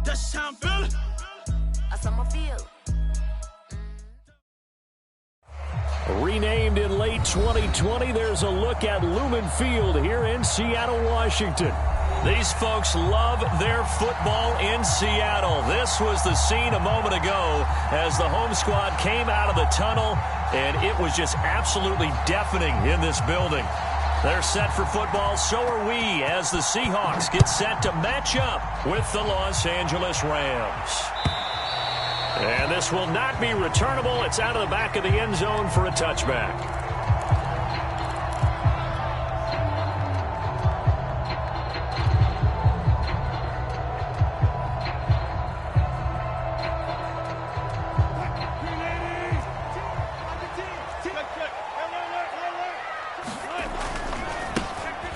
That's how I'm feeling. That's how I feel. Renamed in late 2020, there's a look at Lumen Field here in Seattle, Washington. These folks love their football in Seattle. This was the scene a moment ago as the home squad came out of the tunnel, and it was just absolutely deafening in this building. They're set for football, so are we, as the Seahawks get set to match up with the Los Angeles Rams. And this will not be returnable. It's out of the back of the end zone for a touchback.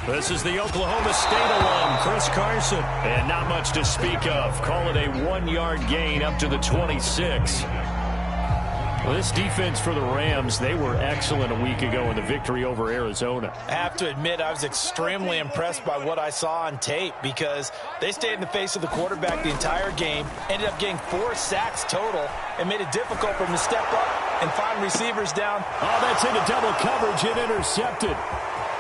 This is the Oklahoma State alum, Chris Carson. And not much to speak of. Call it a 1-yard gain up to the 26. Well, this defense for the Rams, they were excellent a week ago in the victory over Arizona. I have to admit, I was extremely impressed by what I saw on tape because they stayed in the face of the quarterback the entire game, ended up getting 4 sacks total, and made it difficult for him to step up and find receivers down. Oh, that's into double coverage and intercepted.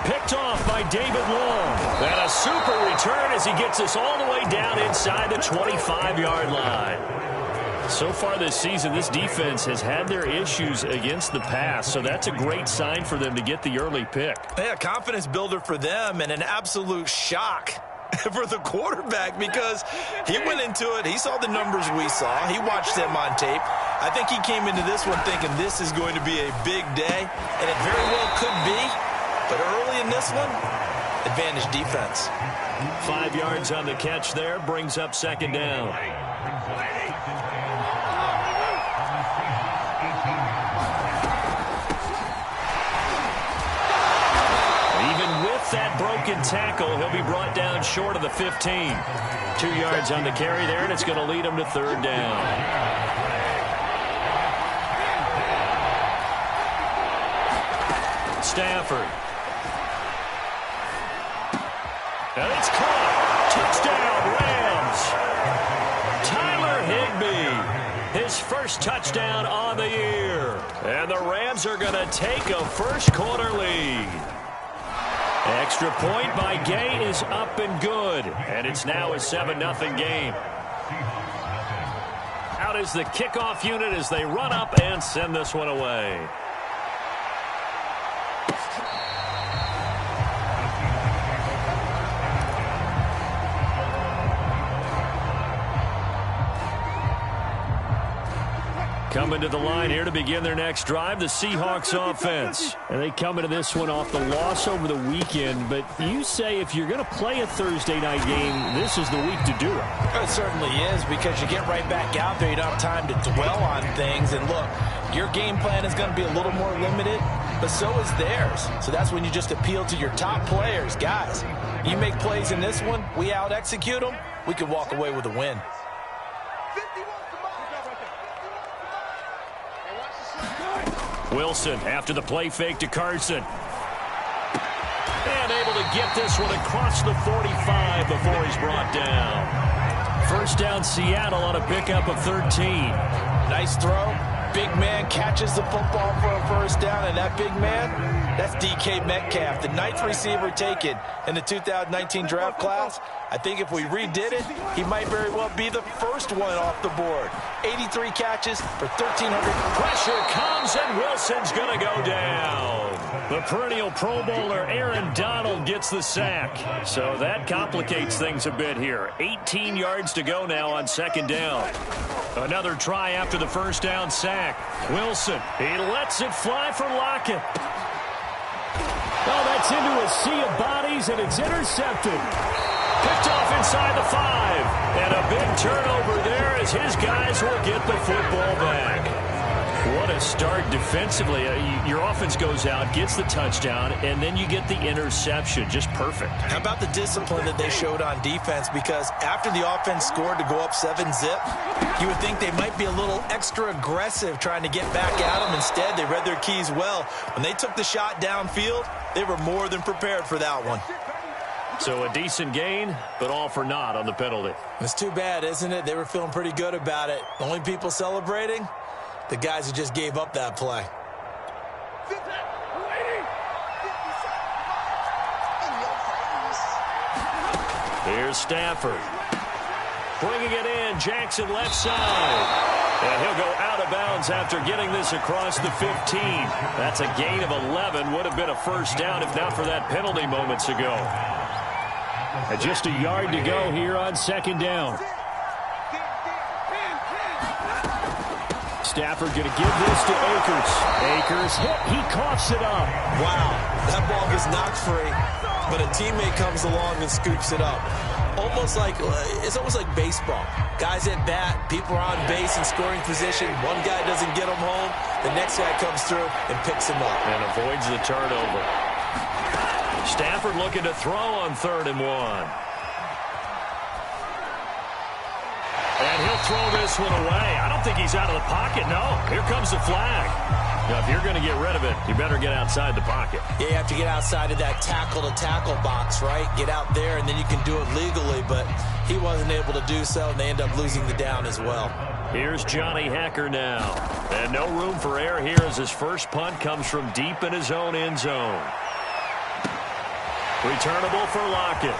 Picked off by David Long. And a super return as he gets us all the way down inside the 25-yard line. So far this season, this defense has had their issues against the pass, so that's a great sign for them to get the early pick. Yeah, confidence builder for them and an absolute shock for the quarterback because he went into it. He saw the numbers we saw. He watched them on tape. I think he came into this one thinking this is going to be a big day, and it very well could be. But early in this one, advantage defense. 5 yards on the catch there, brings up second down. Even with that broken tackle, he'll be brought down short of the 15. 2 yards on the carry there, and it's going to lead him to third down. Stafford. And it's caught. Touchdown, Rams. Tyler Higbee, his first touchdown on the year. And the Rams are going to take a first quarter lead. Extra point by Gay is up and good. And it's now a 7-0 game. Out is the kickoff unit as they run up and send this one away. Coming to the line here to begin their next drive, the Seahawks offense. And they come into this one off the loss over the weekend. But you say if you're going to play a Thursday night game, this is the week to do it. It certainly is because you get right back out there. You don't have time to dwell on things. And look, your game plan is going to be a little more limited, but so is theirs. So that's when you just appeal to your top players. Guys, you make plays in this one, we out-execute them, we could walk away with a win. Wilson after the play fake to Carson. And able to get this one across the 45 before he's brought down. First down Seattle on a pickup of 13. Nice throw. Big man catches the football for a first down, and that big man, that's DK Metcalf, the 9th receiver taken in the 2019 draft class. I think if we redid it, he might very well be the first one off the board. 83 catches for 1,300. Pressure comes, and Wilson's going to go down. The perennial Pro Bowler Aaron Donald gets the sack. So that complicates things a bit here. 18 yards to go now on second down. Another try after the first down sack. Wilson, he lets it fly for Lockett. Oh, that's into a sea of bodies, and it's intercepted. Picked off inside the 5. And a big turnover there as his guys will get the football back. What a start defensively. Your offense goes out, gets the touchdown, and then you get the interception. Just perfect. How about the discipline that they showed on defense? Because after the offense scored to go up 7-zip, you would think they might be a little extra aggressive trying to get back at them. Instead, they read their keys well. When they took the shot downfield, they were more than prepared for that one. So a decent gain, but all for naught on the penalty. It's too bad, isn't it? They were feeling pretty good about it. The only people celebrating, the guys who just gave up that play. Here's Stafford. Bringing it in, Jackson left side. And he'll go out of bounds after getting this across the 15. That's a gain of 11. Would have been a first down if not for that penalty moments ago. And just a yard to go here on second down. Stafford going to give this to Akers. Akers hit. He coughs it up. Wow, that ball gets knocked free, but a teammate comes along and scoops it up. It's almost like baseball. Guys at bat, people are on base in scoring position. One guy doesn't get them home. The next guy comes through and picks him up. And avoids the turnover. Stafford looking to throw on 3rd and 1. And he'll throw this one away. I don't think he's out of the pocket. No, here comes the flag. Now, if you're going to get rid of it, you better get outside the pocket. Yeah, you have to get outside of that tackle-to-tackle box, right? Get out there, and then you can do it legally. But he wasn't able to do so, and they end up losing the down as well. Here's Johnny Hacker now. And no room for error here as his first punt comes from deep in his own end zone. Returnable for Lockett.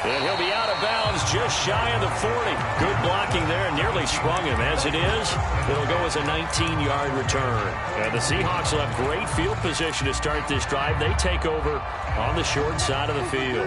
And he'll be out of bounds just shy of the 40. Good blocking there, nearly sprung him. As it is, it'll go as a 19-yard return. And the Seahawks will have great field position to start this drive. They take over on the short side of the field.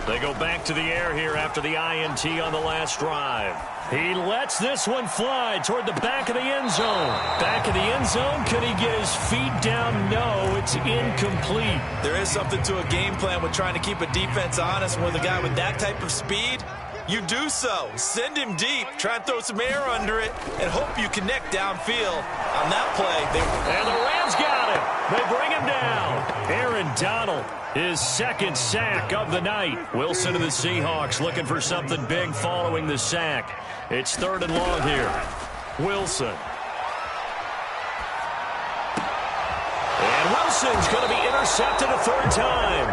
They go back to the air here after the INT on the last drive. He lets this one fly toward the back of the end zone. Back of the end zone. Can he get his feet down? No, it's incomplete. There is something to a game plan with trying to keep a defense honest. With a guy with that type of speed, you do so. Send him deep. Try and throw some air under it and hope you connect downfield. On that play, and the Rams got him. They bring him down. Aaron Donald, his second sack of the night. Wilson of the Seahawks looking for something big following the sack. It's 3rd and long here. Wilson. And Wilson's going to be intercepted a 3rd time.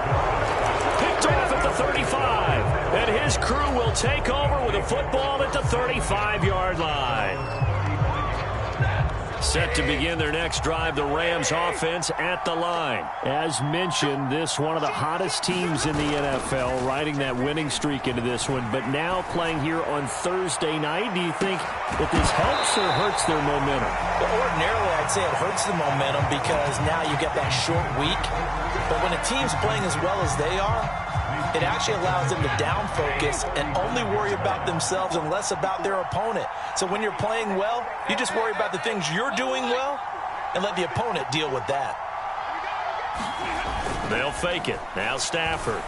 Picked off at the 35. And his crew will take over with a football at the 35-yard line. Set to begin their next drive, the Rams offense at the line. As mentioned, this one of the hottest teams in the NFL, riding that winning streak into this one, but now playing here on Thursday night. Do you think that this helps or hurts their momentum? Well, ordinarily, I'd say it hurts the momentum because now you get that short week. But when a team's playing as well as they are, it actually allows them to down focus and only worry about themselves and less about their opponent. So when you're playing well, you just worry about the things you're doing well and let the opponent deal with that. They'll fake it. Now Stafford.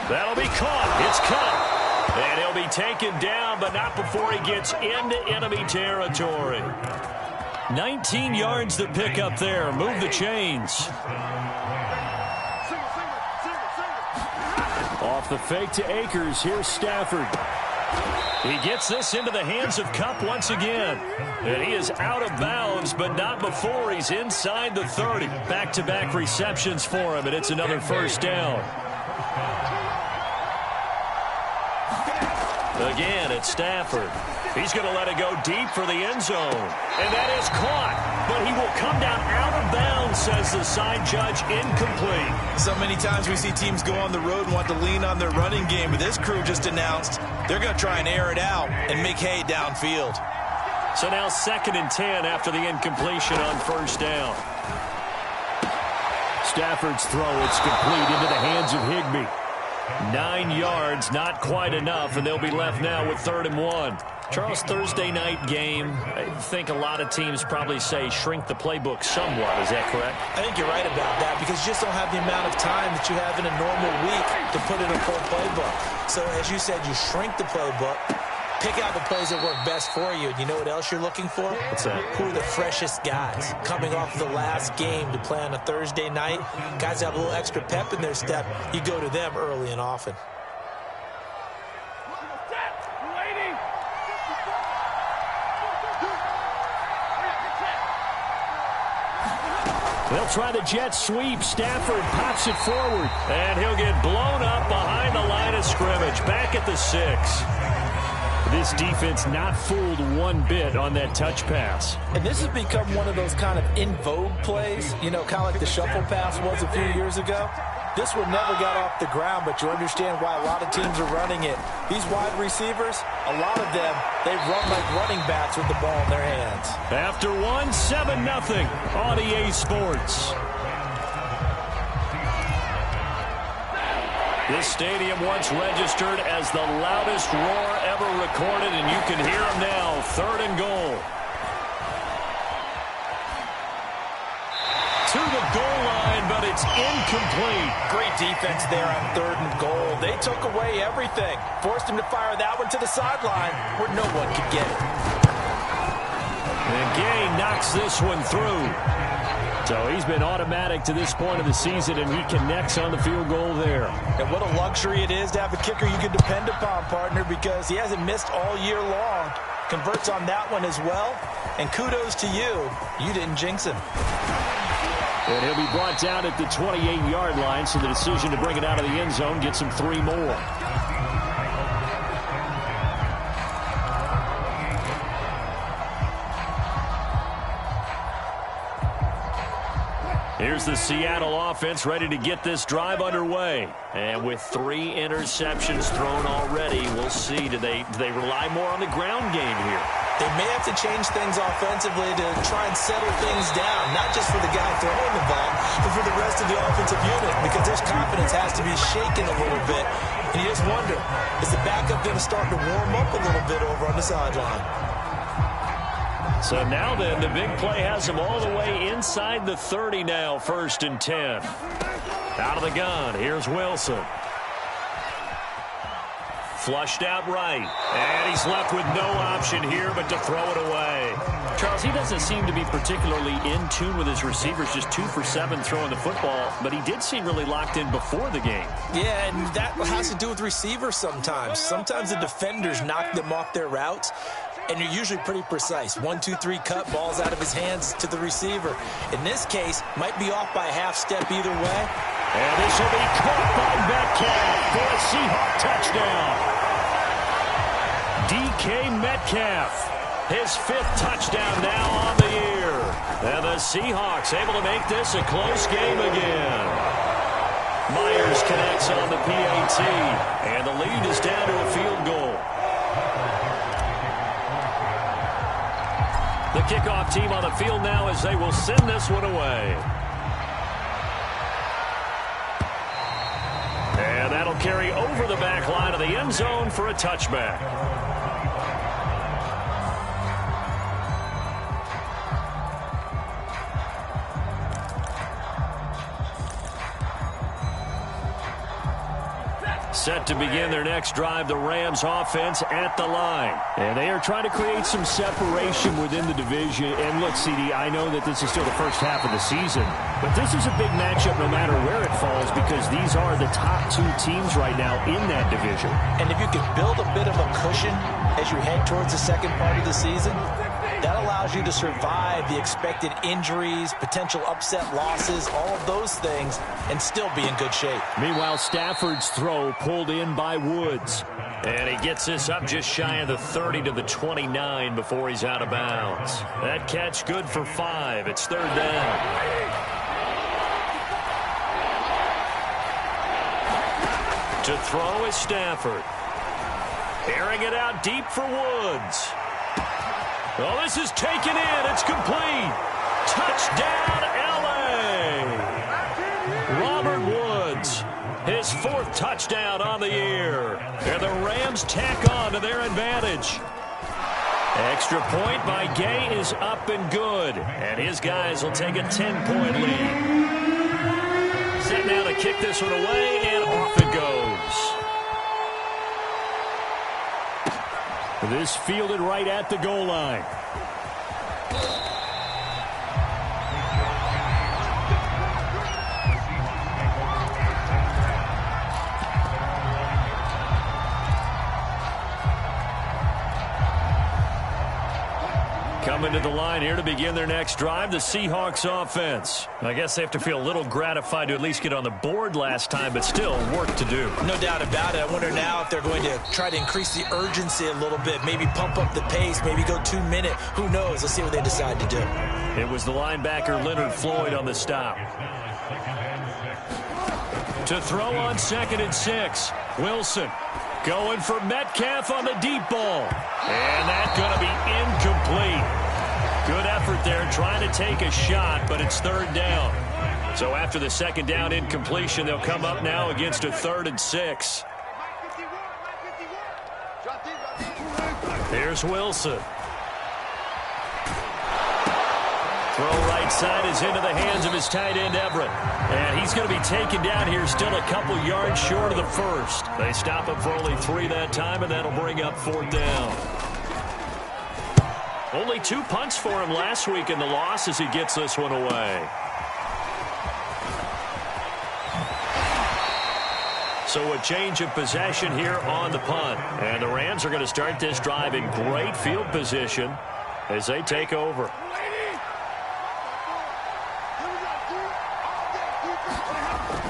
That'll be caught. It's caught. And he'll be taken down, but not before he gets into enemy territory. 19 yards to pick up there. Move the chains. Off the fake to Akers. Here's Stafford. He gets this into the hands of Kupp once again. And he is out of bounds, but not before he's inside the 30. Back-to-back receptions for him, and it's another first down. Again, it's Stafford. He's going to let it go deep for the end zone. And that is caught. But he will come down out of bounds, says the side judge, incomplete. So many times we see teams go on the road and want to lean on their running game. But this crew just announced they're going to try and air it out and make hay downfield. So now 2nd and 10 after the incompletion on first down. Stafford's throw, it's complete into the hands of Higbee. 9 yards, not quite enough, and they'll be left now with 3rd and 1. Charles, Thursday night game, I think a lot of teams probably say shrink the playbook somewhat. Is that correct? I think you're right about that because you just don't have the amount of time that you have in a normal week to put in a full playbook. So, as you said, you shrink the playbook, pick out the plays that work best for you. And you know what else you're looking for? What's that? Who are the freshest guys coming off the last game to play on a Thursday night? Guys have a little extra pep in their step. You go to them early and often. They'll try the jet sweep. Stafford pops it forward. And he'll get blown up behind the line of scrimmage. Back at the 6. This defense not fooled one bit on that touch pass. And this has become one of those kind of in vogue plays, you know, kind of like the shuffle pass was a few years ago. This one never got off the ground, but you understand why a lot of teams are running it. These wide receivers, a lot of them, they run like running backs with the ball in their hands. After 7-0 on EA Sports. This stadium once registered as the loudest roar ever recorded, and you can hear them now. 3rd and goal. To the goal line, but it's incomplete. Great defense there on 3rd and goal. They took away everything. Forced him to fire that one to the sideline where no one could get it. And Gay knocks this one through. So he's been automatic to this point of the season, and he connects on the field goal there. And what a luxury it is to have a kicker you can depend upon, partner, because he hasn't missed all year long. Converts on that one as well. And kudos to you. You didn't jinx him. And he'll be brought down at the 28-yard line, so the decision to bring it out of the end zone gets him 3 more. Here's the Seattle offense ready to get this drive underway. And with 3 interceptions thrown already, we'll see. Do they rely more on the ground game here? They may have to change things offensively to try and settle things down, not just for the guy throwing the ball, but for the rest of the offensive unit, because their confidence has to be shaken a little bit. And you just wonder, is the backup going to start to warm up a little bit over on the sideline? So now then, the big play has him all the way inside the 30 now, 1st and 10. Out of the gun, here's Wilson. Flushed out right. And he's left with no option here but to throw it away. Charles, he doesn't seem to be particularly in tune with his receivers, just 2 for 7 throwing the football, but he did seem really locked in before the game. Yeah, and that has to do with receivers sometimes. Sometimes the defenders knock them off their routes, and you're usually pretty precise. 1, 2, 3 cut, balls out of his hands to the receiver. In this case, might be off by a half step either way. And this will be caught by Metcalf for a Seahawk touchdown. DK Metcalf, his 5th touchdown now on the year. And the Seahawks able to make this a close game again. Myers connects on the PAT, and the lead is down to a field goal. The kickoff team on the field now as they will send this one away. And that'll carry over the back line of the end zone for a touchback. Set to begin their next drive, the Rams offense at the line. And they are trying to create some separation within the division. And look, CD, I know that this is still the first half of the season, but this is a big matchup no matter where it falls, because these are the top 2 teams right now in that division. And if you can build a bit of a cushion as you head towards the second part of the season, that allows you to survive the expected injuries, potential upset losses, all of those things, and still be in good shape. Meanwhile, Stafford's throw pulled in by Woods. And he gets this up just shy of the 30 to the 29 before he's out of bounds. That catch good for 5. It's 3rd down. To throw is Stafford. Airing it out deep for Woods. Well, this is taken in. It's complete. Touchdown, L.A. Robert Woods, his 4th touchdown on the year. And the Rams tack on to their advantage. Extra point by Gay is up and good. And his guys will take a 10-point lead. Set now to kick this one away, and off it goes. This fielded right at the goal line. Coming to the line here to begin their next drive, the Seahawks offense. I guess they have to feel a little gratified to at least get on the board last time, but still work to do. No doubt about it. I wonder now if they're going to try to increase the urgency a little bit, maybe pump up the pace, maybe go 2 minute. Who knows? Let's see what they decide to do. It was the linebacker Leonard Floyd on the stop. To throw on 2nd and 6. Wilson going for Metcalf on the deep ball. And that's going to be incomplete. Good effort there trying to take a shot, but it's 3rd down. So after the 2nd down incompletion, they'll come up now against a 3rd and 6. Here's Wilson. Throw right side is into the hands of his tight end, Everett. And he's going to be taken down here, still a couple yards short of the first. They stop him for only 3 that time, and that'll bring up 4th down. Only 2 punts for him last week in the loss as he gets this one away. So a change of possession here on the punt. And the Rams are going to start this drive in great field position as they take over.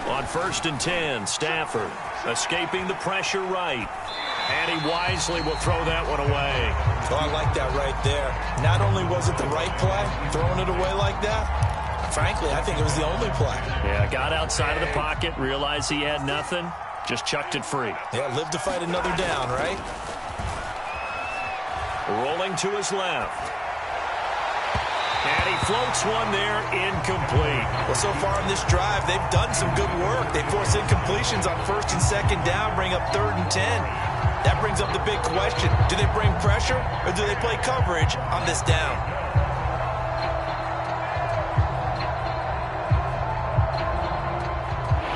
On 1st and 10, Stafford escaping the pressure right. And he wisely will throw that one away. Oh, I like that right there. Not only was it the right play, throwing it away like that, frankly, I think it was the only play. Yeah, got outside of the pocket, realized he had nothing, just chucked it free. Yeah, live to fight another down, right? Rolling to his left. And he floats one there, incomplete. Well, so far in this drive, they've done some good work. They force incompletions on 1st and 2nd down, bring up 3rd and 10. That brings up the big question. Do they bring pressure or do they play coverage on this down?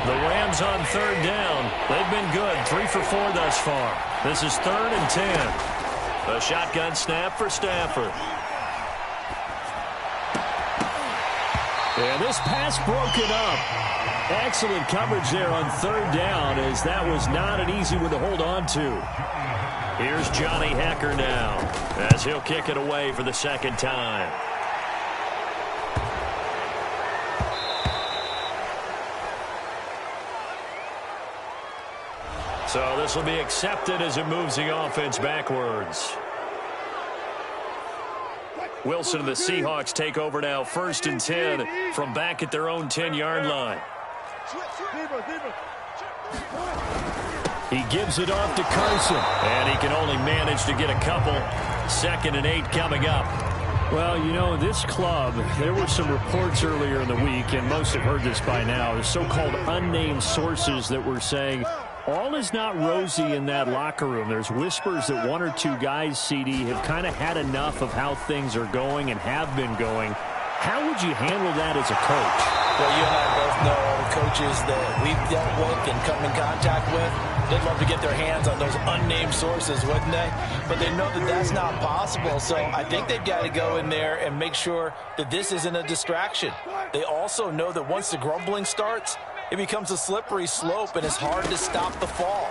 The Rams on 3rd down. They've been good, 3 for 4 thus far. This is 3rd and 10. A shotgun snap for Stafford. And this pass broken up. Excellent coverage there on 3rd down, as that was not an easy one to hold on to. Here's Johnny Hecker now as he'll kick it away for the 2nd time. So this will be accepted as it moves the offense backwards. Wilson and the Seahawks take over now, 1st and 10 from back at their own 10-yard line. He gives it off to Carson, and he can only manage to get a couple. 2nd and 8 coming up. Well, you know, this club, there were some reports earlier in the week, and most have heard this by now, the so-called unnamed sources that were saying all is not rosy in that locker room. There's whispers that 1 or 2 guys, CD, have kind of had enough of how things are going and have been going. How would you handle that as a coach? Well, you and I both know all the coaches that we've dealt with and come in contact with. They'd love to get their hands on those unnamed sources, wouldn't they? But they know that that's not possible, so I think they've got to go in there and make sure that this isn't a distraction. They also know that once the grumbling starts, it becomes a slippery slope, and it's hard to stop the fall.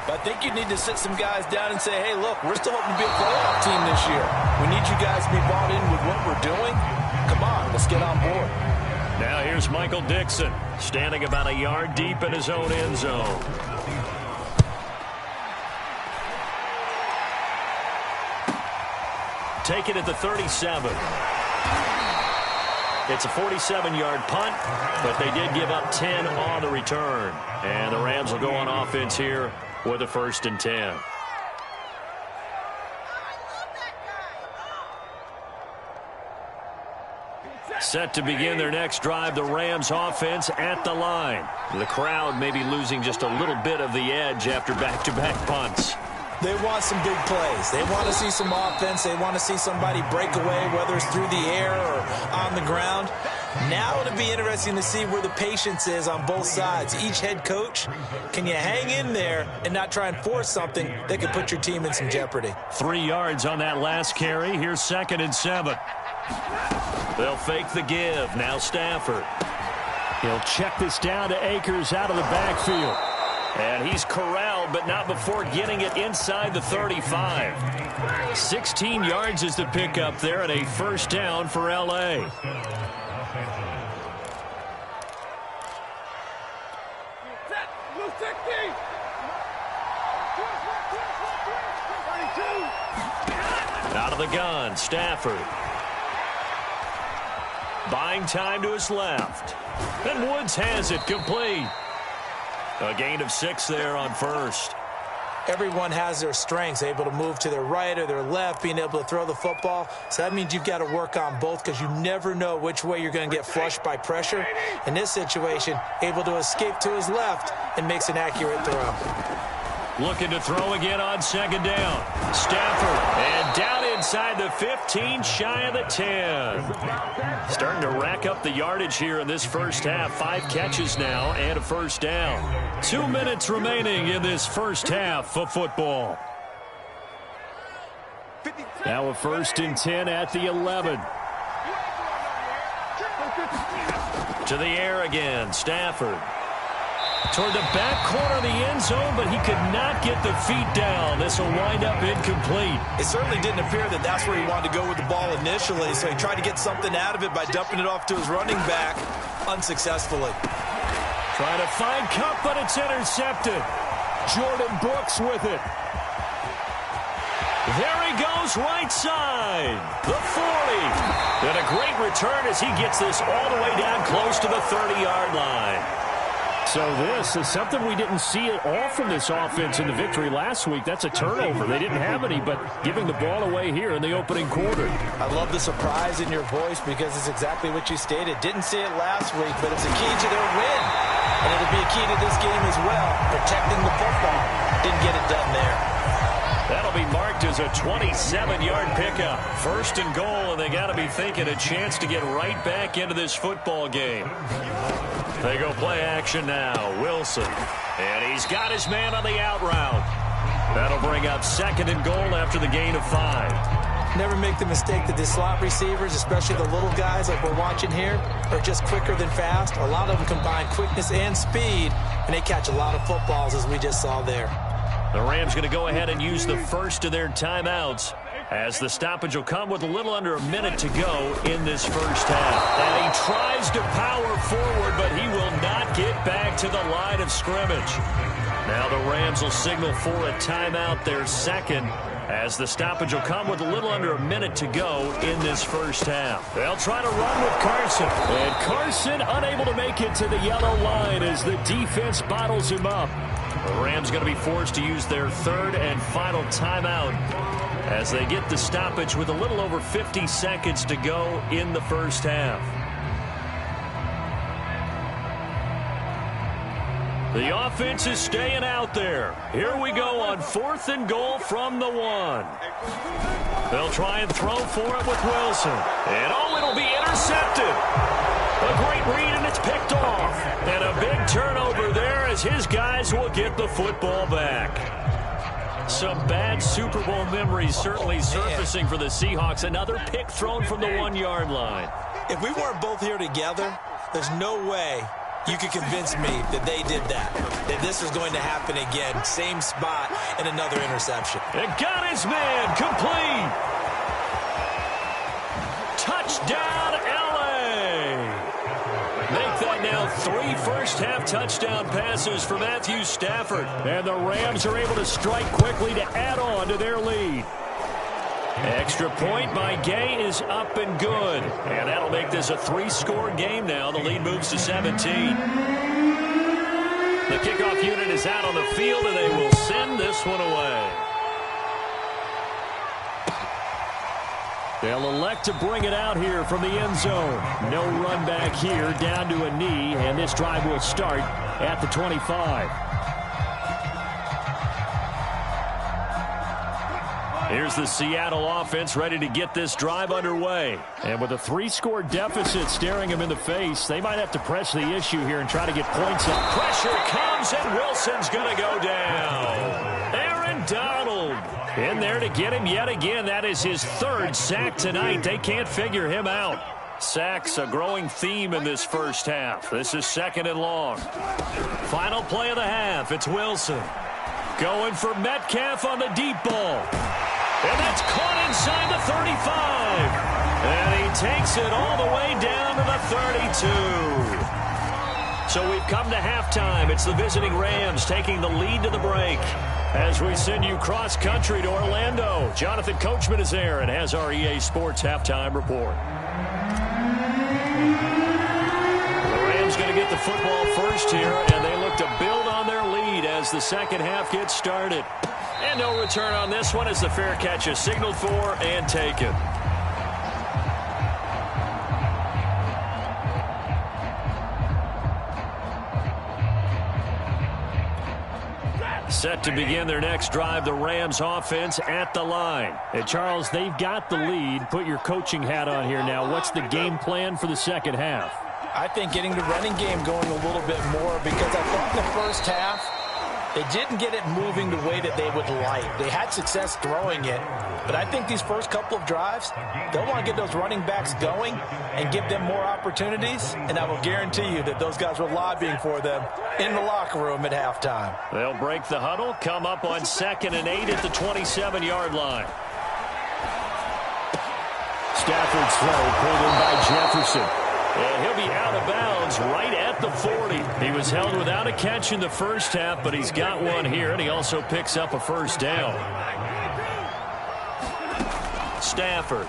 But I think you need to sit some guys down and say, hey, look, we're still hoping to be a playoff team this year. We need you guys to be bought in with what we're doing. Come on, let's get on board. Now here's Michael Dixon, standing about a yard deep in his own end zone. Take it at the 37. It's a 47-yard punt, but they did give up 10 on the return. And the Rams will go on offense here with a 1st and 10. Set to begin their next drive, the Rams offense at the line. The crowd may be losing just a little bit of the edge after back-to-back punts. They want some big plays. They want to see some offense. They want to see somebody break away, whether it's through the air or on the ground. Now it'll be interesting to see where the patience is on both sides. Each head coach, can you hang in there and not try and force something that could put your team in some jeopardy? 3 yards on that last carry. Here's 2nd and 7. They'll fake the give. Now Stafford. He'll check this down to Akers out of the backfield. And he's corralled, but not before getting it inside the 35. 16 yards is the pickup there, and a first down for L.A. Out of the gun, Stafford. Buying time to his left. And Woods has it complete. A gain of 6 there on first. Everyone has their strengths, able to move to their right or their left, being able to throw the football. So that means you've got to work on both because you never know which way you're going to get flushed by pressure. In this situation, able to escape to his left and makes an accurate throw. Looking to throw again on second down. Stafford, and down inside the 15, shy of the 10. Starting to rack up the yardage here in this first half. 5 catches now and a first down. 2 minutes remaining in this first half of football. Now a 1st and 10 at the 11. To the air again, Stafford. Toward the back corner of the end zone, but he could not get the feet down. This will wind up incomplete. It certainly didn't appear that that's where he wanted to go with the ball initially, so he tried to get something out of it by dumping it off to his running back unsuccessfully. Trying to find Cup, but it's intercepted. Jordan Brooks with it. There he goes, right side. The 40. And a great return as he gets this all the way down close to the 30-yard line. So this is something we didn't see at all from this offense in the victory last week. That's a turnover. They didn't have any, but giving the ball away here in the opening quarter. I love the surprise in your voice because it's exactly what you stated. Didn't see it last week, but it's a key to their win. And it'll be a key to this game as well, protecting the football. Didn't get it done there. That'll be marked as a 27-yard pickup. 1st and goal, and they got to be thinking a chance to get right back into this football game. They go play action now. Wilson. And he's got his man on the out route. That'll bring up 2nd and goal after the gain of 5. Never make the mistake that the slot receivers, especially the little guys like we're watching here, are just quicker than fast. A lot of them combine quickness and speed, and they catch a lot of footballs as we just saw there. The Rams going to go ahead and use the first of their timeouts as the stoppage will come with a little under a minute to go in this first half. And he tries to power forward, but he will not get back to the line of scrimmage. Now the Rams will signal for a timeout, their second, as the stoppage will come with a little under a minute to go in this first half. They'll try to run with Carson. And Carson unable to make it to the yellow line as the defense bottles him up. The Rams going to be forced to use their 3rd and final timeout as they get the stoppage with a little over 50 seconds to go in the first half. The offense is staying out there. Here we go on 4th and goal from the 1. They'll try and throw for it with Wilson. And it'll be intercepted. A great read, and it's picked off. And a big turnover there as his guys will get the football back. Some bad Super Bowl memories certainly surfacing for the Seahawks. Another pick thrown from the 1-yard line. If we weren't both here together, there's no way you could convince me that they did that this was going to happen again. Same spot and another interception. And got his man complete. Touchdown, L.A. Make that now 3 first-half touchdown passes for Matthew Stafford. And the Rams are able to strike quickly to add on to their lead. Extra point by Gay is up and good. And that'll make this a 3-score game now. The lead moves to 17. The kickoff unit is out on the field, and they will send this one away. They'll elect to bring it out here from the end zone. No run back here, down to a knee, and this drive will start at the 25. Here's the Seattle offense ready to get this drive underway. And with a 3-score deficit staring them in the face, they might have to press the issue here and try to get points up. Pressure comes, and Wilson's going to go down. Aaron Donald in there to get him yet again. That is his 3rd sack tonight. They can't figure him out. Sacks, a growing theme in this first half. This is 2nd and long. Final play of the half. It's Wilson. Going for Metcalf on the deep ball. And that's caught inside the 35. And he takes it all the way down to the 32. So we've come to halftime. It's the visiting Rams taking the lead to the break. As we send you cross-country to Orlando, Jonathan Coachman is there and has our EA Sports halftime report. The Rams going to get the football first here, and they look to build on their lead as the second half gets started. And no return on this one as the fair catch is signaled for and taken. Set to begin their next drive, the Rams offense at the line. And Charles, they've got the lead. Put your coaching hat on here now. What's the game plan for the second half? I think getting the running game going a little bit more, because I think in the first half, they didn't get it moving the way that they would like. They had success throwing it, but I think these first couple of drives, they'll want to get those running backs going and give them more opportunities, and I will guarantee you that those guys were lobbying for them in the locker room at halftime. They'll break the huddle, come up on 2nd and 8 at the 27-yard line. Stafford's throw pulled in by Jefferson. And he'll be out of bounds right at the 40. He was held without a catch in the first half, but he's got one here, and he also picks up a first down. Stafford.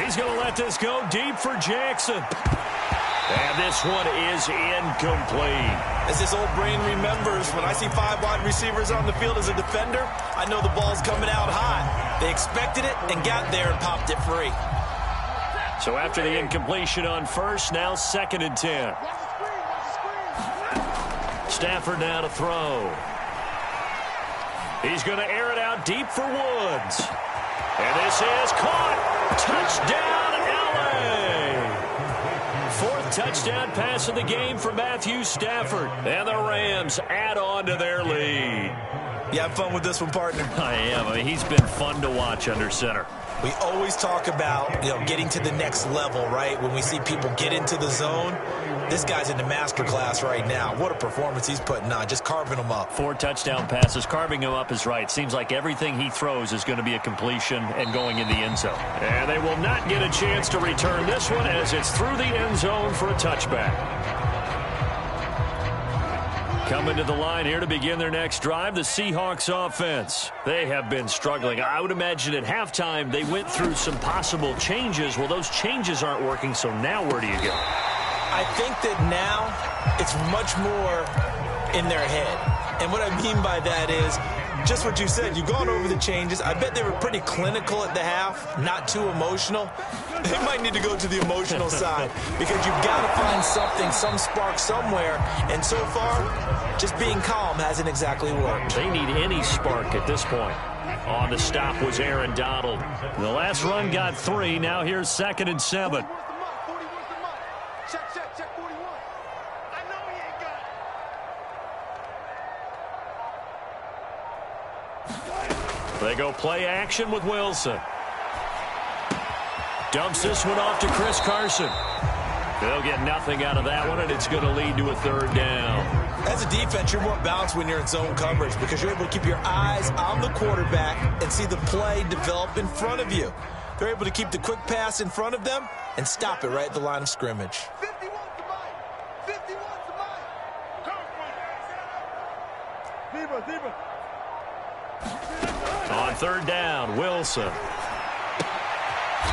He's going to let this go deep for Jackson. And this one is incomplete. As this old brain remembers, when I see 5 wide receivers on the field as a defender, I know the ball's coming out hot. They expected it and got there and popped it free. So after the incompletion on first, now 2nd and 10. Stafford now to throw. He's going to air it out deep for Woods. And this is caught. Touchdown, L.A. 4th touchdown pass of the game for Matthew Stafford. And the Rams add on to their lead. You have fun with this one, partner? I am. I mean, he's been fun to watch under center. We always talk about, getting to the next level, right? When we see people get into the zone, this guy's in the master class right now. What a performance he's putting on, just carving them up. 4 touchdown passes. Carving him up is right. Seems like everything he throws is going to be a completion and going in the end zone. And they will not get a chance to return this one as it's through the end zone for a touchback. Coming to the line here to begin their next drive, the Seahawks offense. They have been struggling. I would imagine at halftime they went through some possible changes. Well, those changes aren't working, so now where do you go? I think that now it's much more in their head. And what I mean by that is just what you said. You've gone over the changes. I bet they were pretty clinical at the half, not too emotional. They might need to go to the emotional side because you've got to find something, some spark somewhere. And so far, just being calm hasn't exactly worked. They need any spark at this point. On the stop was Aaron Donald. The last run got 3. Now here's 2nd and 7. Check 41. I know he ain't got it. They go play action with Wilson. Dumps this one off to Chris Carson. They'll get nothing out of that one, and it's going to lead to a 3rd down. As a defense, you're more balanced when you're in zone coverage because you're able to keep your eyes on the quarterback and see the play develop in front of you. They're able to keep the quick pass in front of them and stop it right at the line of scrimmage. 51 to Mike. 51 to Mike. Deeper. On 3rd down, Wilson.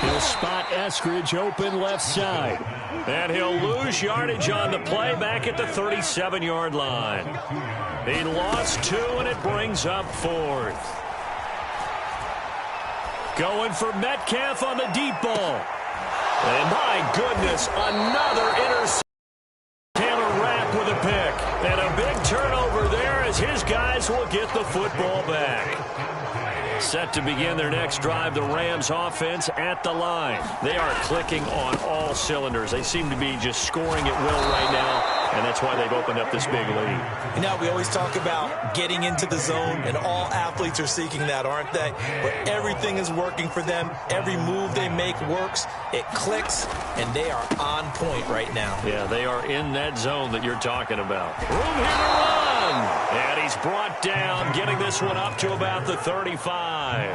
He'll spot Eskridge open left side. And he'll lose yardage on the play back at the 37-yard line. He lost 2, and it brings up 4th. Going for Metcalf on the deep ball. And my goodness, another interception. Taylor Rapp with a pick. And a big turnover there as his guys will get the football back. Set to begin their next drive, the Rams offense at the line. They are clicking on all cylinders. They seem to be just scoring at will right now. and that's why they've opened up this big lead. You know, we always talk about getting into the zone, and all athletes are seeking that, aren't they? Where everything is working for them. Every move they make works. It clicks, and they are on point right now. Yeah, they are in that zone that you're talking about. Room here to run. And he's brought down, getting this one up to about the 35.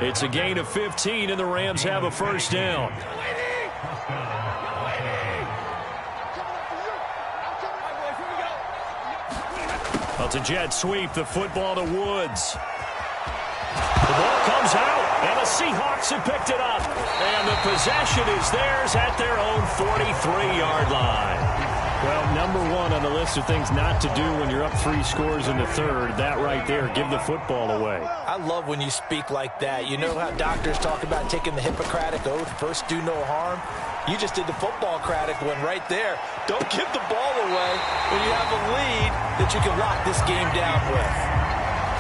It's a gain of 15, and the Rams have a first down. Well, it's a jet sweep, the football to Woods. The ball comes out, and the Seahawks have picked it up. And the possession is theirs at their own 43-yard line. Well, number one on the list of things not to do when you're up 3 scores in the third, that right there, give the football away. I love when you speak like that. You know how doctors talk about taking the Hippocratic Oath, first do no harm? You just did the football-cratic one right there. Don't give the ball away when you have a lead that you can lock this game down with.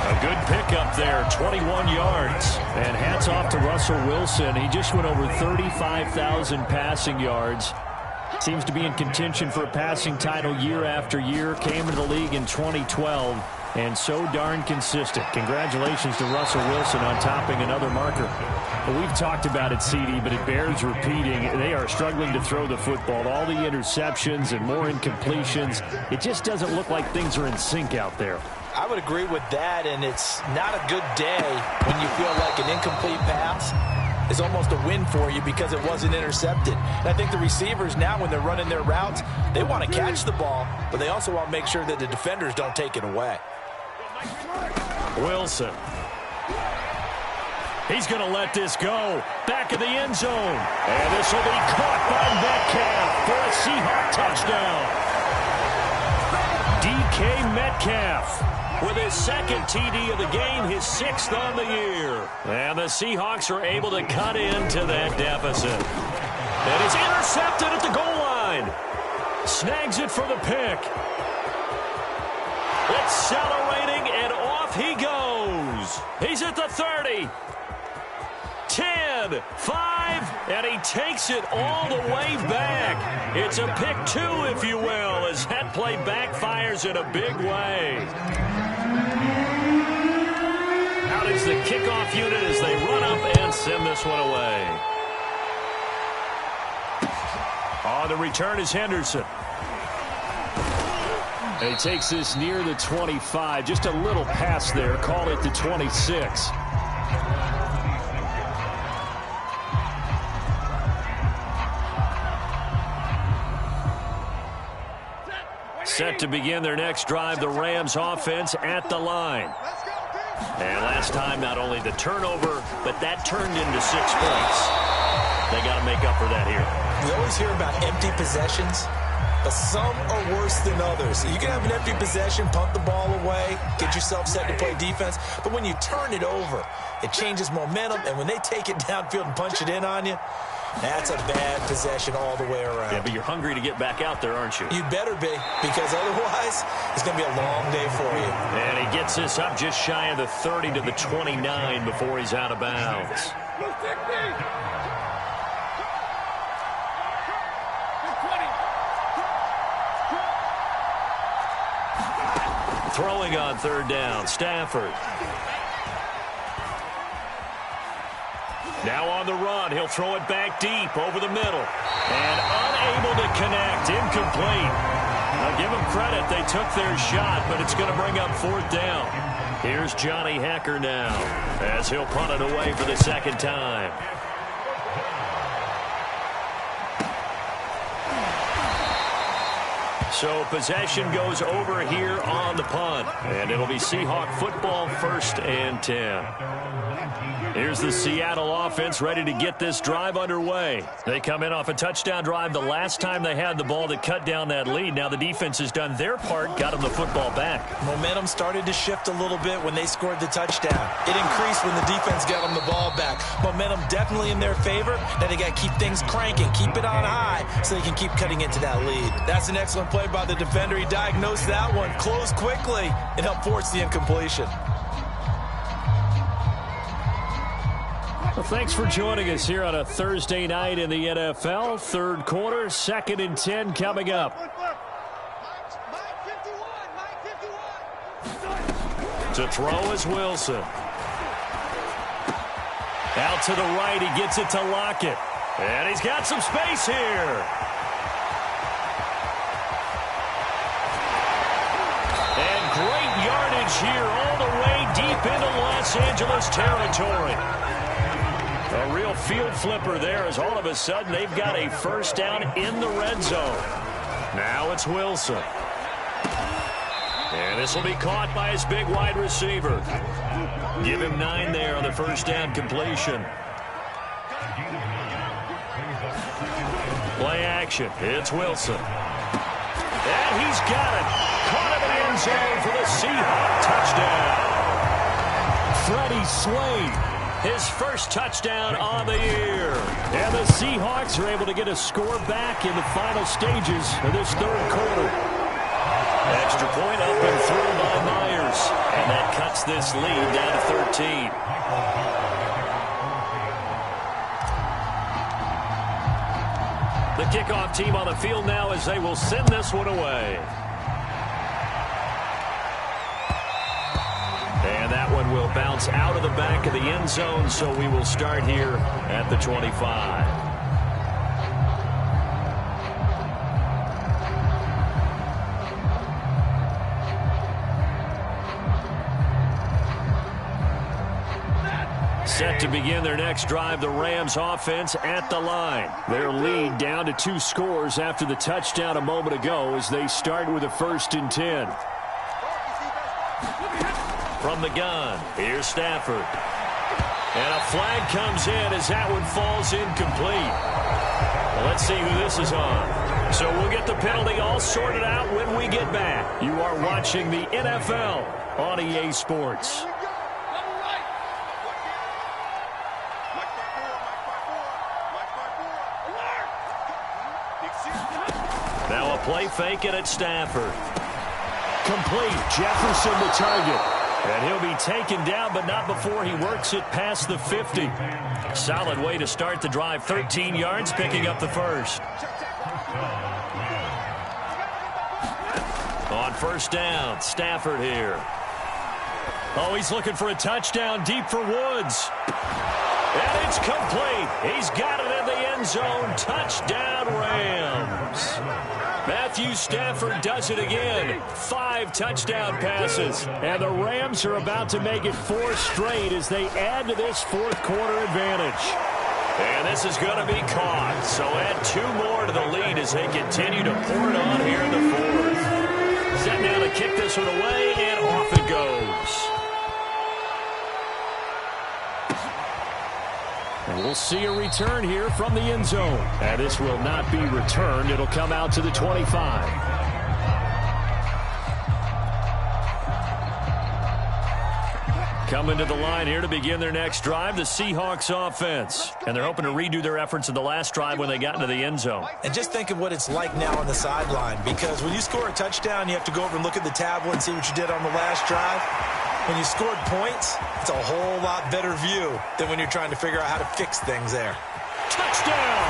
A good pickup there, 21 yards. And hats off to Russell Wilson. He just went over 35,000 passing yards. Seems to be in contention for a passing title year after year. Came into the league in 2012 and so darn consistent. Congratulations to Russell Wilson on topping another marker. Well, we've talked about it, CD, but it bears repeating. They are struggling to throw the football. All the interceptions and more incompletions. It just doesn't look like things are in sync out there. I would agree with that, and it's not a good day when you feel like an incomplete pass is almost a win for you because it wasn't intercepted. And I think the receivers now, when they're running their routes, they want to catch the ball, but they also want to make sure that the defenders don't take it away. Wilson. He's going to let this go. Back of the end zone. And this will be caught by Metcalf for a Seahawk touchdown. DK Metcalf with his second TD of the game, his 6th on the year. And the Seahawks are able to cut into that deficit. And it's intercepted at the goal line. Snags it for the pick. Accelerating, and off he goes. He's at the 30. 10, 5, and he takes it all the way back. It's a pick 2, if you will, as that play backfires in a big way. Out is the kickoff unit as they run up and send this one away. On the return is Henderson. And he takes this near the 25. Just a little pass there. Call it the 26. Set to begin their next drive, the Rams offense at the line. And last time, not only the turnover, but that turned into 6 points. They got to make up for that here. We always hear about empty possessions, but some are worse than others. You can have an empty possession, pump the ball away, get yourself set to play defense, but when you turn it over, it changes momentum, and when they take it downfield and punch it in on you, that's a bad possession all the way around. Yeah, but you're hungry to get back out there, aren't you? You'd better be, because otherwise it's going to be a long day for you. And he gets this up just shy of the 30 to the 29 before he's out of bounds. Throwing on 3rd down, Stafford. Now on the run, he'll throw it back deep over the middle. And unable to connect, incomplete. Now give them credit, they took their shot, but it's going to bring up 4th down. Here's Johnny Hacker now, as he'll punt it away for the 2nd time. So possession goes over here on the punt. And it'll be Seahawk football, 1st and 10. Here's the Seattle offense ready to get this drive underway. They come in off a touchdown drive the last time they had the ball that cut down that lead. Now the defense has done their part, got them the football back. Momentum started to shift a little bit when they scored the touchdown. It increased when the defense got them the ball back. Momentum definitely in their favor. Now they got to keep things cranking, keep it on high so they can keep cutting into that lead. That's an excellent play by the defender. He diagnosed that one, closed quickly, and helped force the incompletion. Well, thanks for joining us here on a Thursday night in the NFL. 3rd quarter, 2nd and 10 coming up. To throw is Wilson. Out to the right, he gets it to Lockett. And he's got some space here. And great yardage here all the way deep into Los Angeles territory. A real field flipper there as all of a sudden they've got a first down in the red zone. Now it's Wilson. And this will be caught by his big wide receiver. Give him 9 there on the first down completion. Play action. It's Wilson. And he's got it. Caught in the end zone for the Seahawks touchdown. Freddie Swain, his first touchdown on the year. And the Seahawks are able to get a score back in the final stages of this third quarter. Extra point up and through by Myers. And that cuts this lead down to 13. The kickoff team on the field now as they will send this one away. And that one will bounce out of the back of the end zone, so we will start here at the 25. Set to begin their next drive, the Rams offense at the line. Their lead down to 2 scores after the touchdown a moment ago as they start with a 1st and 10. From the gun, here's Stafford. And a flag comes in as that one falls incomplete. Well, let's see who this is on. So we'll get the penalty all sorted out when we get back. You are watching the NFL on EA Sports. Now a play fake it at Stafford. Complete. Jefferson the target. And he'll be taken down, but not before he works it past the 50. Solid way to start the drive. 13 yards, picking up the first. On first down, Stafford here. Oh, he's looking for a touchdown deep for Woods. And it's complete. He's got it in the end zone. Touchdown, Rams. Matthew Stafford does it again. 5 touchdown passes. And the Rams are about to make it 4 straight as they add to this fourth quarter advantage. And this is going to be caught. So add 2 more to the lead as they continue to pour it on here in the fourth. Set now to kick this one away, and off it goes. And we'll see a return here from the end zone. And this will not be returned. It'll come out to the 25. Coming to the line here to begin their next drive, the Seahawks offense. And they're hoping to redo their efforts in the last drive when they got into the end zone. And just think of what it's like now on the sideline, because when you score a touchdown, you have to go over and look at the tablet and see what you did on the last drive. When you scored points, it's a whole lot better view than when you're trying to figure out how to fix things there. Touchdown!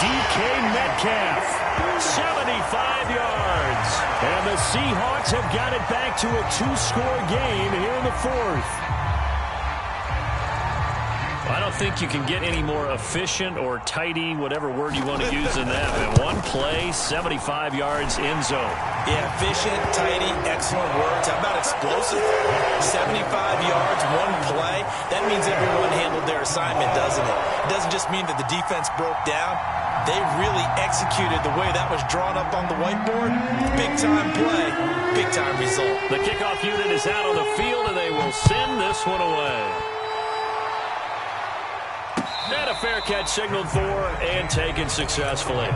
DK Metcalf, 75 yards. And the Seahawks have got it back to a 2-score game here in the fourth. I don't think you can get any more efficient or tidy, whatever word you want to use in that. And one play, 75 yards end zone. Yeah, efficient, tidy, excellent words. How about explosive? 75 yards, one play. That means everyone handled their assignment, doesn't it? It doesn't just mean that the defense broke down. They really executed the way that was drawn up on the whiteboard. Big-time play, big-time result. The kickoff unit is out on the field, and they will send this one away. And a fair catch signaled for and taken successfully.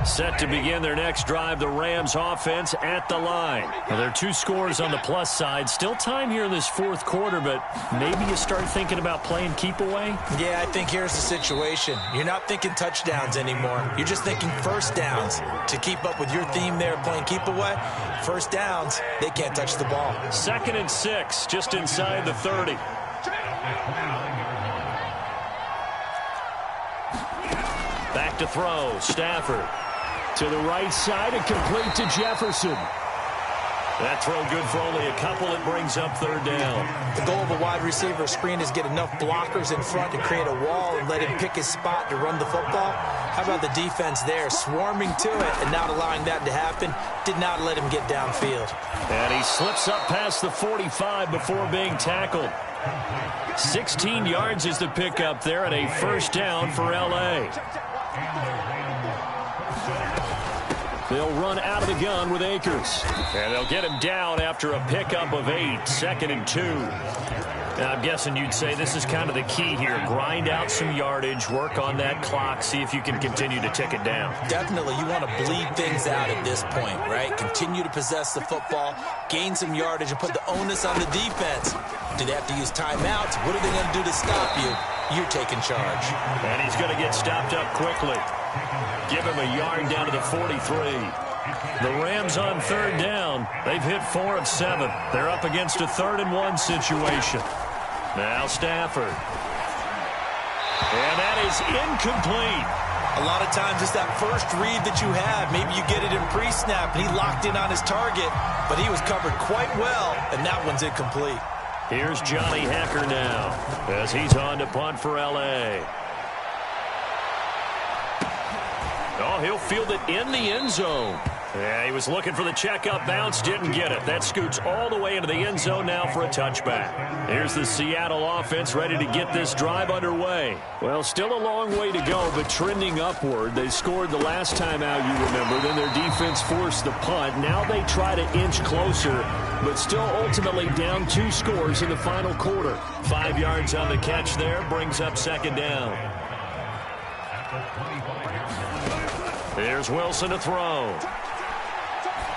Set to begin their next drive, the Rams offense at the line. Now, there are 2 scores on the plus side. Still time here in this fourth quarter, but maybe you start thinking about playing keep away? Yeah, I think here's the situation. You're not thinking touchdowns anymore. You're just thinking first downs. To keep up with your theme there, playing keep away, first downs, they can't touch the ball. 2nd and 6, just inside the 30. Back to throw. Stafford. To the right side and complete to Jefferson. That throw good for only a couple. It brings up third down. The goal of a wide receiver screen is get enough blockers in front to create a wall and let him pick his spot to run the football. How about the defense there, swarming to it and not allowing that to happen? Did not let him get downfield. And he slips up past the 45 before being tackled. 16 yards is the pickup there and a first down for L.A. They'll run out of the gun with Akers. And they'll get him down after a pickup of 8, 2nd and 2. Now, I'm guessing you'd say this is kind of the key here. Grind out some yardage, work on that clock, see if you can continue to tick it down. Definitely, you want to bleed things out at this point, right? Continue to possess the football, gain some yardage, and put the onus on the defense. Do they have to use timeouts? What are they going to do to stop you? You're taking charge. And he's going to get stopped up quickly. Give him a yard down to the 43. The Rams on third down. They've hit 4 of 7. They're up against a 3rd and 1 situation. Now Stafford. And that is incomplete. A lot of times it's that first read that you have. Maybe you get it in pre-snap, and he locked in on his target, but he was covered quite well, and that one's incomplete. Here's Johnny Hecker now as he's on to punt for L.A. Oh, he'll field it in the end zone. Yeah, he was looking for the checkup bounce, didn't get it. That scoots all the way into the end zone now for a touchback. Here's the Seattle offense ready to get this drive underway. Well, still a long way to go, but trending upward. They scored the last time out, you remember. Then their defense forced the punt. Now they try to inch closer, but still ultimately down 2 scores in the final quarter. 5 yards on the catch there, brings up 2nd down. Here's Wilson to throw.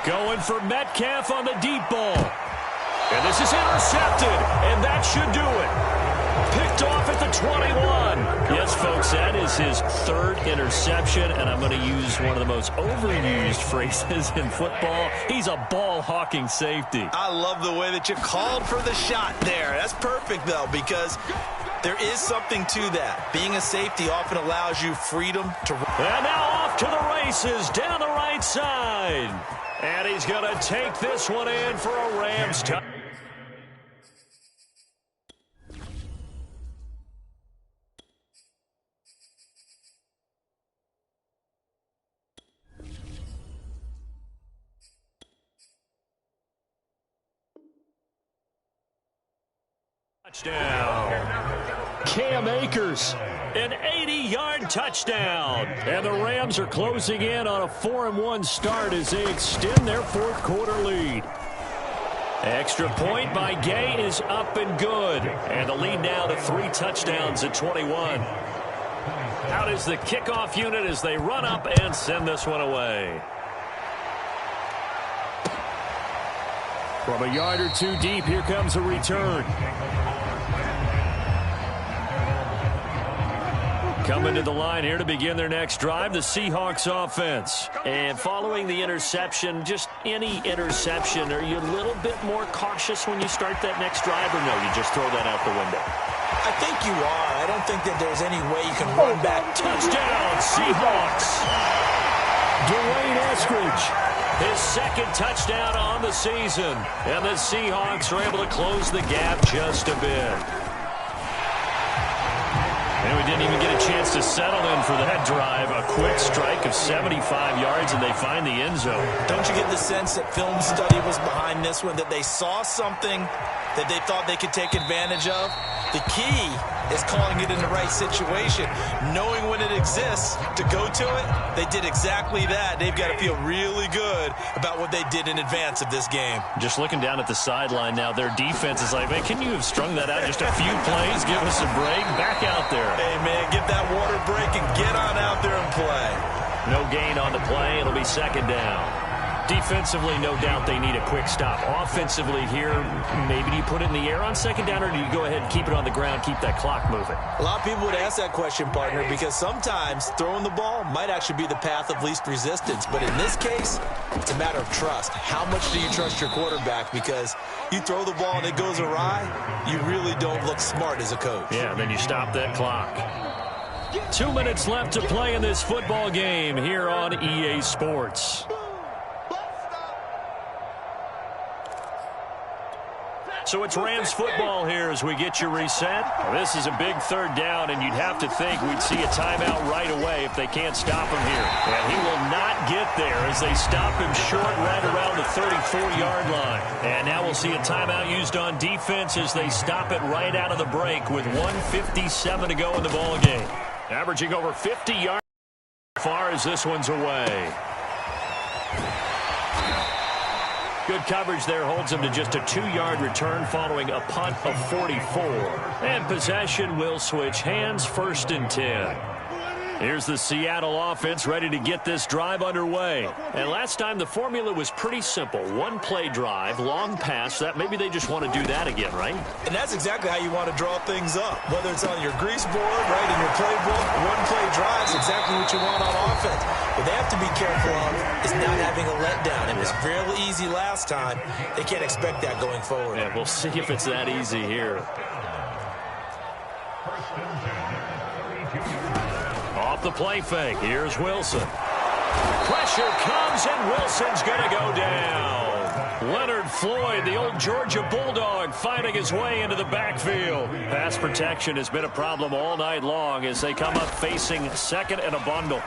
Going for Metcalf on the deep ball. And this is intercepted, and that should do it. Picked off at the 21. Yes, folks, that is his 3rd interception, and I'm going to use one of the most overused phrases in football. He's a ball-hawking safety. I love the way that you called for the shot there. That's perfect, though, because there is something to that. Being a safety often allows you freedom to... And now off to the races down the right side. And he's going to take this one in for a Rams touchdown. Cam Akers. An 80-yard touchdown. And the Rams are closing in on a 4-1 start as they extend their 4th quarter lead. Extra point by Gay is up and good. And the lead now to 3 touchdowns at 21. Out is the kickoff unit as they run up and send this one away. From a yard or 2 deep, here comes a return. Coming to the line here to begin their next drive, the Seahawks offense. And following the interception, just any interception, are you a little bit more cautious when you start that next drive, or no, you just throw that out the window? I think you are. I don't think that there's any way you can run back. Touchdown, Seahawks. Dwayne Eskridge. His 2nd touchdown on the season. And the Seahawks are able to close the gap just a bit. And we didn't even get a chance to settle in for that drive. A quick strike of 75 yards, and they find the end zone. Don't you get the sense that film study was behind this one, that they saw something that they thought they could take advantage of? The key is calling it in the right situation, knowing when it exists to go to it. They did exactly that. They've got to feel really good about what they did in advance of this game. Just looking down at the sideline now, their defense is like, man, can you have strung that out just a few plays? Give us a break. Back out there. Hey, man, get that water break and get on out there and play. No gain on the play. It'll be 2nd down. Defensively, no doubt they need a quick stop. Offensively here, maybe do you put it in the air on 2nd down, or do you go ahead and keep it on the ground, keep that clock moving? A lot of people would ask that question, partner, because sometimes throwing the ball might actually be the path of least resistance. But in this case, it's a matter of trust. How much do you trust your quarterback? Because you throw the ball and it goes awry, you really don't look smart as a coach. Yeah, then you stop that clock. 2 minutes left to play in this football game here on EA Sports. So it's Rams football here as we get you reset. This is a big third down, and you'd have to think we'd see a timeout right away if they can't stop him here. And he will not get there as they stop him short right around the 34-yard line. And now we'll see a timeout used on defense as they stop it right out of the break with 1:57 to go in the ballgame. Averaging over 50 yards as far as this one's away. Good coverage there holds him to just a 2-yard return following a punt of 44. And possession will switch hands, 1st and 10. Here's the Seattle offense ready to get this drive underway. And last time the formula was pretty simple. 1-play drive, long pass. That maybe they just want to do that again, right? And that's exactly how you want to draw things up. Whether it's on your grease board, right, in your playbook, 1-play drive is exactly what you want on offense. What they have to be careful of is not having a letdown. It was fairly easy last time. They can't expect that going forward. Yeah, we'll see if it's that easy here. Off the play fake, here's Wilson. Pressure comes, and Wilson's going to go down. Leonard Floyd, the old Georgia Bulldog, finding his way into the backfield. Pass protection has been a problem all night long as they come up facing second and a bundle.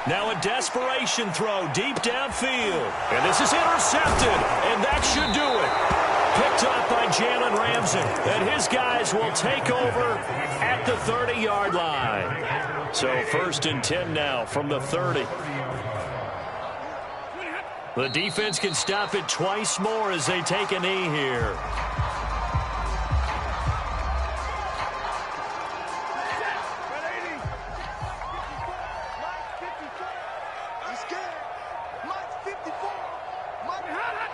Now a desperation throw deep downfield. And this is intercepted, and that should do it. Picked up by Jalen Ramsey. And his guys will take over at the 30-yard line. So 1st and 10 now from the 30. The defense can stop it twice more as they take a knee here.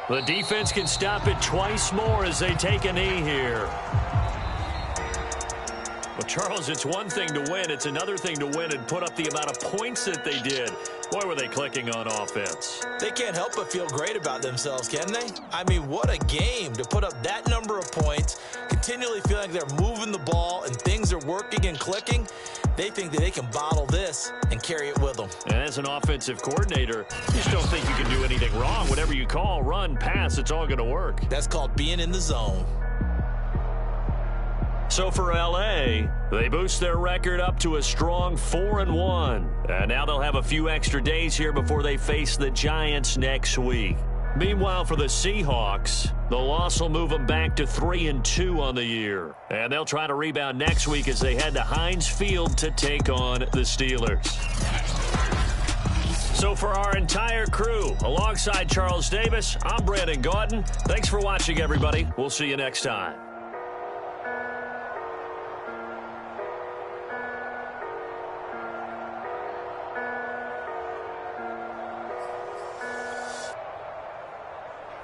The defense can stop it twice more as they take a knee here. Well, Charles, it's one thing to win. It's another thing to win and put up the amount of points that they did. Boy, were they clicking on offense. They can't help but feel great about themselves, can they? I mean, what a game to put up that number of points, continually feeling like they're moving the ball and things are working and clicking. They think that they can bottle this and carry it with them. And as an offensive coordinator, you just don't think you can do anything wrong. Whatever you call, run, pass, it's all going to work. That's called being in the zone. So for L.A., they boost their record up to a strong 4-1. And now they'll have a few extra days here before they face the Giants next week. Meanwhile, for the Seahawks, the loss will move them back to 3-2 on the year. And they'll try to rebound next week as they head to Heinz Field to take on the Steelers. So for our entire crew, alongside Charles Davis, I'm Brandon Gotw. Thanks for watching, everybody. We'll see you next time.